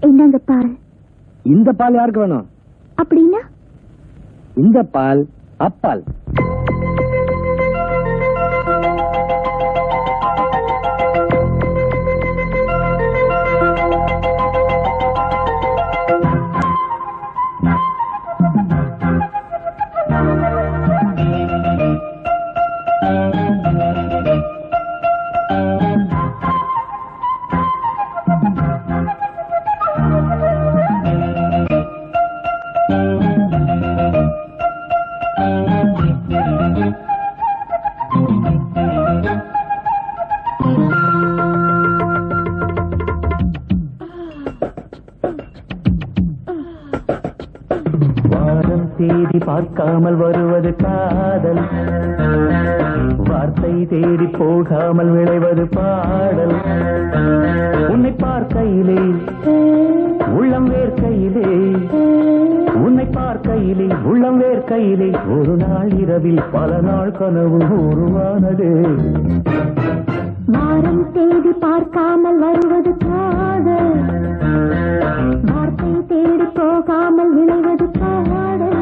என்னங்க பால்? இந்த பால் யாருக்கு வேணும்? அப்படின்னா இந்த பால் அப்பால். தேடி பார்க்காமல் வருவது காதல், வார்த்தை தேடி போகாமல் விளைவது பாடல். உன்னை பார்க்கையிலே உள்ளம் வேர்க்கையிலே, உன்னை பார்க்கையிலே உள்ளம் வேர்க்கையிலே, ஒரு நாள் இரவில் பல நாள் கனவு உருவானது. வாரம் தேடி பார்க்காமல் வருவது காதல், வார்த்தை தேடி போகாமல் விளைவது பாடல்.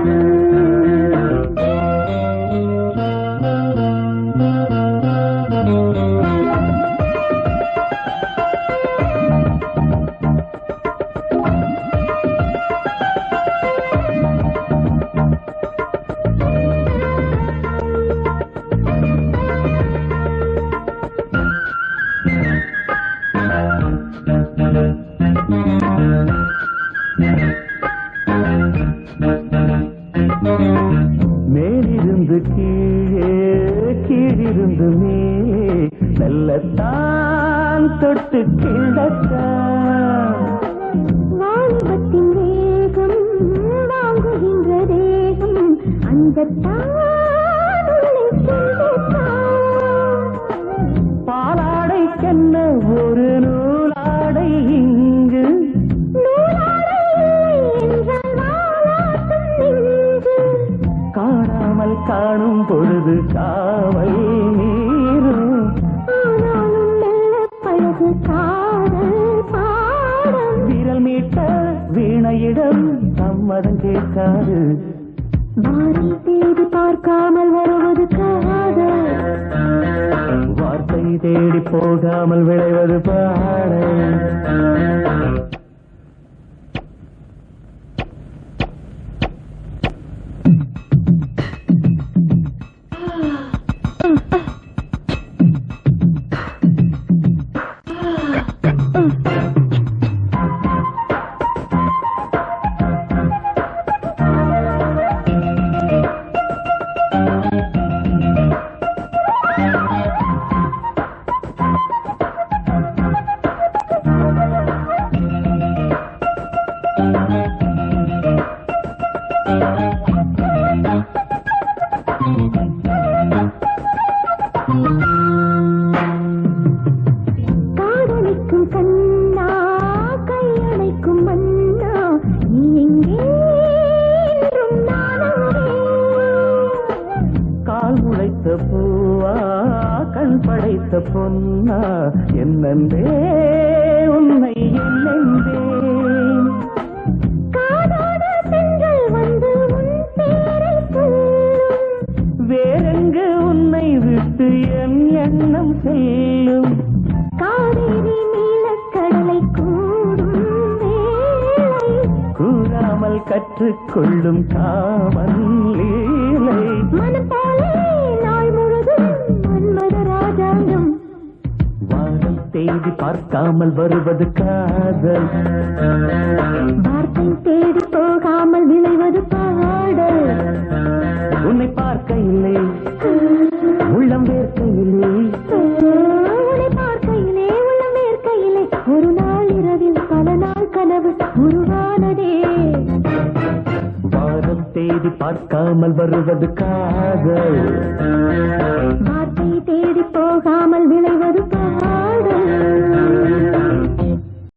மேலிருந்து கீழே, கீழிருந்து மேலே, மெல்லத்தான் தொட்டு கிடத்தான். வாலிபத்தின் வேகம் வாங்குகின்ற தேகம், அந்தத்தான் பாலாடைக்கென்ன ஒரு நூலாடை இங்கு, காணாமல் காணும் பொழுது காவல் நீரும். பழகு காதல் பாடம், விரல் மீட்ட வீணையிடம் சம்மதம் கேட்காது. வாரி தேடி பார்க்காமல் வருவது காதல், வார்த்தை தேடி போகாமல் விளைவது பாடல். காதலிக்கும் கண்ணா கையணைக்கும் மன்னா, நீ எங்கே என்றும் நானே. கால் முளைத்த பூவா கண் படைத்த பொன்னா, என்னென்றே உன்னை என்னென்றேன். காதோட பெண்கள் வந்து உன் பேரை சொல்லும், வேறெங்கு உன்னை விட்டு என் எண்ணம் செல்லும். காவேரி நீலக்கடலை கூடும் வேளை, கூறாமல் கற்றுக்கொள்ளும் காமன் லீலை. மனம் போலே நாள் முழுதும் மன்மத ராஜாங்கம். வானம் தேடி பார்க்காமல் வருவது காதல், வார்த்தை தேடி போகாமல் விளைவது பாடல். உன்னை பார்க்கையிலே உள்ளம் வேர்க்கையிலே, உன்னை பார்க்கையிலே உள்ளம் வேர்க்கையிலே, ஒரு நாள் இரவில் பல நாள் கனவு உருவானதே. வானம் தேடி பார்க்காமல் வருவது காதல், வார்த்தை தேடி போகாமல் விளைவது